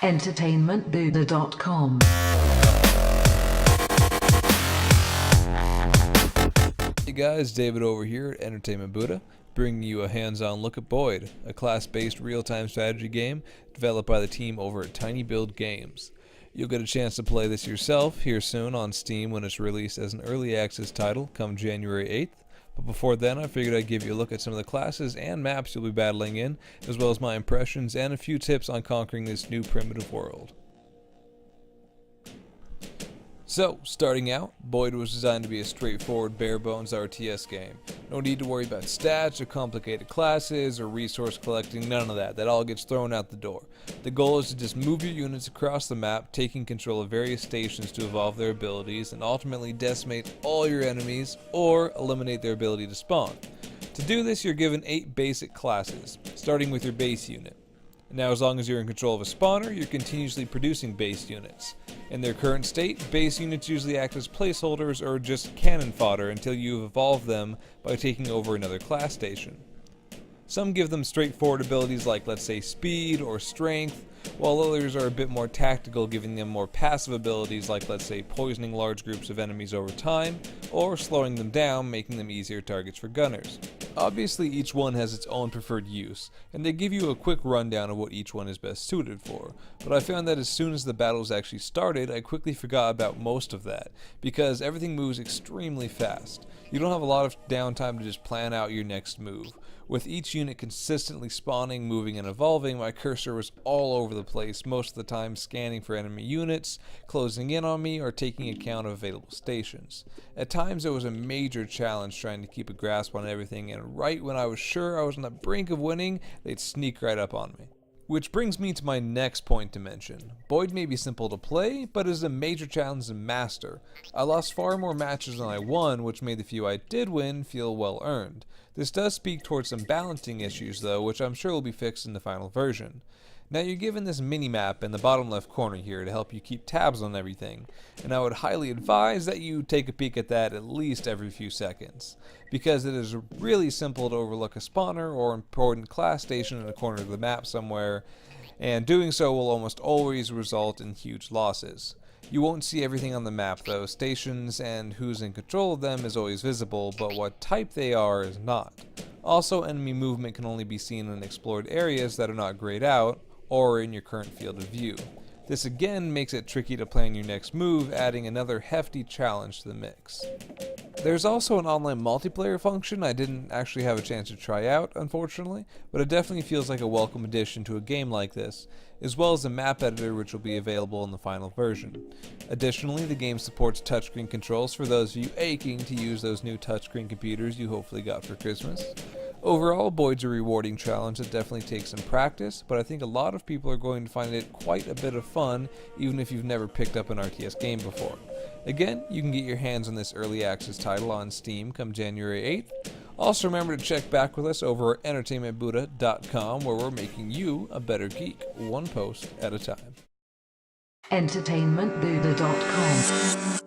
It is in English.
entertainmentbuddha.com. Hey guys, David over here at Entertainment Buddha, bringing you a hands-on look at BOID, a class-based real-time strategy game developed by the team over at Tiny Build Games. You'll get a chance to play this yourself here soon on Steam when it's released as an early access title come January 8th. But before then, I figured I'd give you a look at some of the classes and maps you'll be battling in, as well as my impressions and a few tips on conquering this new primitive world. So, starting out, BOID was designed to be a straightforward, bare-bones RTS game. No need to worry about stats or complicated classes or resource collecting, none of that. That all gets thrown out the door. The goal is to just move your units across the map, taking control of various stations to evolve their abilities, and ultimately decimate all your enemies or eliminate their ability to spawn. To do this, you're given 8 basic classes, starting with your base unit. Now, as long as you're in control of a spawner, you're continuously producing base units. In their current state, base units usually act as placeholders or just cannon fodder until you've evolved them by taking over another class station. Some give them straightforward abilities like, let's say, speed or strength, while others are a bit more tactical, giving them more passive abilities like, let's say, poisoning large groups of enemies over time, or slowing them down, making them easier targets for gunners. Obviously, each one has its own preferred use, and they give you a quick rundown of what each one is best suited for, but I found that as soon as the battles actually started, I quickly forgot about most of that, because everything moves extremely fast. You don't have a lot of downtime to just plan out your next move. With each unit consistently spawning, moving, and evolving, my cursor was all over the place, most of the time scanning for enemy units, closing in on me, or taking account of available stations. At times it was a major challenge trying to keep a grasp on everything, and right when I was sure I was on the brink of winning, they'd sneak right up on me. Which brings me to my next point to mention. BOID may be simple to play, but is a major challenge to master. I lost far more matches than I won, which made the few I did win feel well earned. This does speak towards some balancing issues though, which I'm sure will be fixed in the final version. Now you're given this mini-map in the bottom left corner here to help you keep tabs on everything, and I would highly advise that you take a peek at that at least every few seconds, because it is really simple to overlook a spawner or important class station in a corner of the map somewhere, and doing so will almost always result in huge losses. You won't see everything on the map though. Stations and who's in control of them is always visible, but what type they are is not. Also, enemy movement can only be seen in explored areas that are not grayed out, or in your current field of view. This again makes it tricky to plan your next move, adding another hefty challenge to the mix. There's also an online multiplayer function I didn't actually have a chance to try out, unfortunately, but it definitely feels like a welcome addition to a game like this, as well as a map editor which will be available in the final version. Additionally, the game supports touchscreen controls for those of you aching to use those new touchscreen computers you hopefully got for Christmas. Overall, BOID's a rewarding challenge that definitely takes some practice, but I think a lot of people are going to find it quite a bit of fun, even if you've never picked up an RTS game before. Again, you can get your hands on this early access title on Steam come January 8th. Also remember to check back with us over at entertainmentbuddha.com, where we're making you a better geek, one post at a time. entertainmentbuddha.com